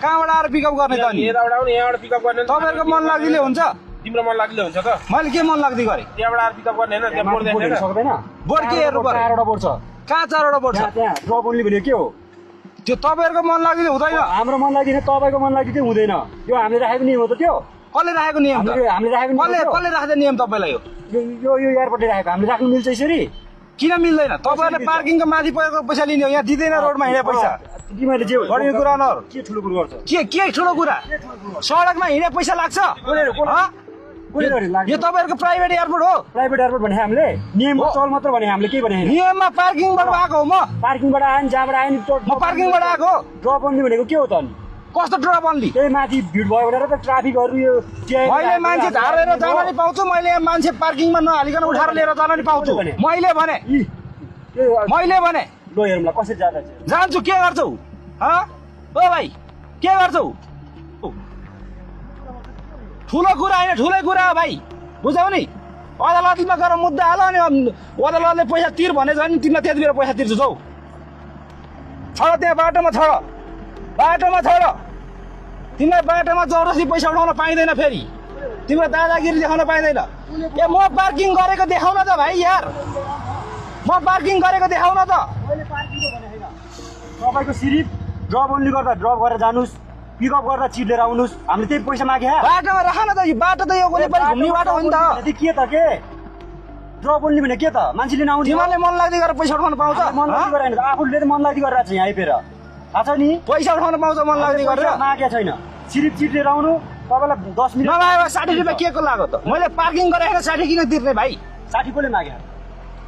कहाँबाट आएर पिकअप गर्ने त अनि यताबाट आउने यहाँबाट पिकअप गर्ने तपाईहरुको मन लाग्दिले हुन्छ तिम्रो मन लाग्दिले हुन्छ त मैले के मन लाग्दै गरे त्यहाँबाट आएर पिकअप गर्ने हैन त्यहाँ बोर्ड देख्दैन सक्दैन बोर्ड के हेर्नु पर्यो 4 वटा बोर्ड छ कहाँ 4 वटा बोर्ड छ त्यहाँ ड्रप ओन्ली भनेको के हो त्यो तपाईहरुको मन लाग्दिले हुँदैन हाम्रो मन लाग्दिने तपाईको मन लाग्दिने हुँदैन यो हामीले राखेको नियम हो त त्यो कसले राखेको नियम त हामीले राखेको नियम कसले राख्दै नियम तपाईलाई हो यो यो एयरपोर्टले राखेको हामीले राख्नु मिल्छ यसरी किन मिल्दैन तपाईहरुले पार्किङको माथि परेको पैसा लिने हो यहाँ दिदैन रोडमा हिँडे पैसा तिमीले जे बढी कुरा नगर के ठुलो कुरो गर्छ के ठुलो कुरा सडकमा हिँडे पैसा लाग्छ यो तपाईहरुको प्राइभेट एयरपोर्ट हो प्राइभेट एयरपोर्ट भने हामीले नियममा चल मात्र भने हामीले के भने नियममा पार्किङबाट आएको हो म पार्किङबाट आयो जहाँबाट आयो नि म पार्किङबाट आएको ड्रप ओन्ली भनेको के हो त अनि कस्तो ड्रप अन्ली त्यही माथि भिड भयो भनेर त ट्राफिकहरु यो मैले मान्छे झारेर जान नि पाउँछु मैले यहाँ मान्छे पार्किङमा नहालिकन उठाएर लिएर जान नि पाउँछु मैले भने लो हेरौँला कसरी जाँदा चाहिँ जान्छु के गर्छौ ओ भाइ के गर्छौ ठुलो कुरा हैन ठुलै कुरा हो भाइ बुझ्यौ नि अदालतमा गएर मुद्दा हाल अनि अदालतले पैसा तिर भने झन् तिमीलाई त्यति बेला पैसा तिर्छु जाऊ छोड त्यहाँ बाटोमा छोड तिमीलाई बाटोमा जबरजस्ती पैसा उठाउन पाइँदैन फेरि तिम्रो दादागिरी देखाउन पाइँदैन ए म पार्किङ गरेको देखाउन त भाइ यार म पार्किङ गरेको देखाउन त तपाईको सिरिफ ड्रप ओन्ली गर्दा ड्रप गरेर जानुस् पिकअप गर्दा चिट लिएर आउनुस् हामीले त्यही पैसा मागे बाटोमा राख न त यो बाटो त यो कुनै पनि घुम्ने बाटो हो नि त के त के ड्रप ओन्ली भने के त मान्छेले नआउने तिमीले मन लाग्दै गरेर पैसा उठाउन पाउँछ मन लाग्दै गरेर आफूले त मन लाग्दै गरेर छ यहाँ आइपेर थाहा छ नि पैसा उठाउन पाउँछ मन लाग्दै गरेर मागेको छैन सिरिफ चिट लिएर आउनु तपाईलाई 10 मिनेट नभए 60 रुपैयाँ के को लाग्यो त मैले पार्किङ गरेर 60 किन तिर्ने भाइ 60 कोले मागे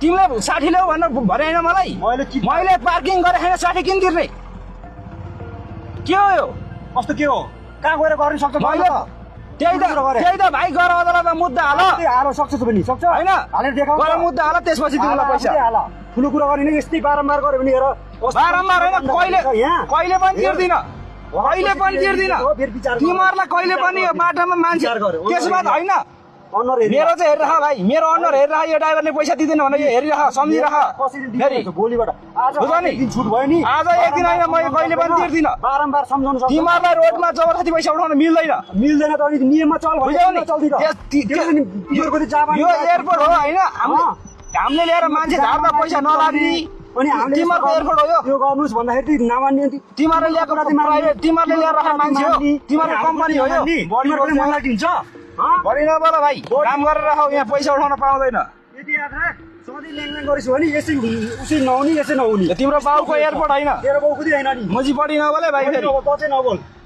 तिमीले 60 ल्याऊ भनेर भने हैन मलाई मैले पार्किङ गरे हैन 60 किन तिर्ने के हो यो कस्तो के हो कहाँ गएर गर्न सक्छ मैले त्यही त भाइ गर अदालतमा मुद्दा हाल हाल सक्छ त पनि सक्छ हैन हालेर देखाउ गर मुद्दा हाल त्यसपछि तिमीलाई पैसा हाल ठुलो कुरा गर्ने यस्तै बारम्बार गर्यो भने हेर बारम्बार हैन कहिले पनि तिर्दिन तिमीहरूलाई कहिले पनि यो बाटोमा मान्छे त्यसमा त हैन मेरो चाहिँ हेरिरह भाइ मेरो अनुहार हेरिरह यो ड्राइभरले पैसा दिँदैन भने यो हेरिरह सम्झिरह फेरि भोलिबाट आज छुट भयो नि आज एक दिन हैन म कहिले पनि तिर्दिन बारम्बार सम्झाउनु सक्छ तिमीहरूलाई रोडमा जबरजस्ती पैसा उठाउन मिल्दैन त अनि नियममा चल बुझ्यौ चल्दिन यो एयरपोर्ट हो हैन हामीले ल्याएर मान्छे झार्दा पैसा नलाग्ने अनि हामीले तिमीहरूको एयरपोर्ट हो यो गर्नुस् भन्दाखेरि नमान्ने तिमीहरूले ल्याएको प्राइभेट तिमीहरूले ल्याएर राखेको मान्छे हो तिमीहरूको कम्पनी हो यो बढी मन लाग्दिन्छ बढी नबोल भाइ काम गरेर राख यहाँ पैसा उठाउन पाउँदैन यदि याद राख सधैँ ल्याङल्याङ गरिस् भने यसै नहुने यसै नहुने तिम्रो बाउको एयरपोर्ट हैन तेरो बाउको हैन नि मजी बढी नबोले भाइ फेरि त चाहिँ नबोल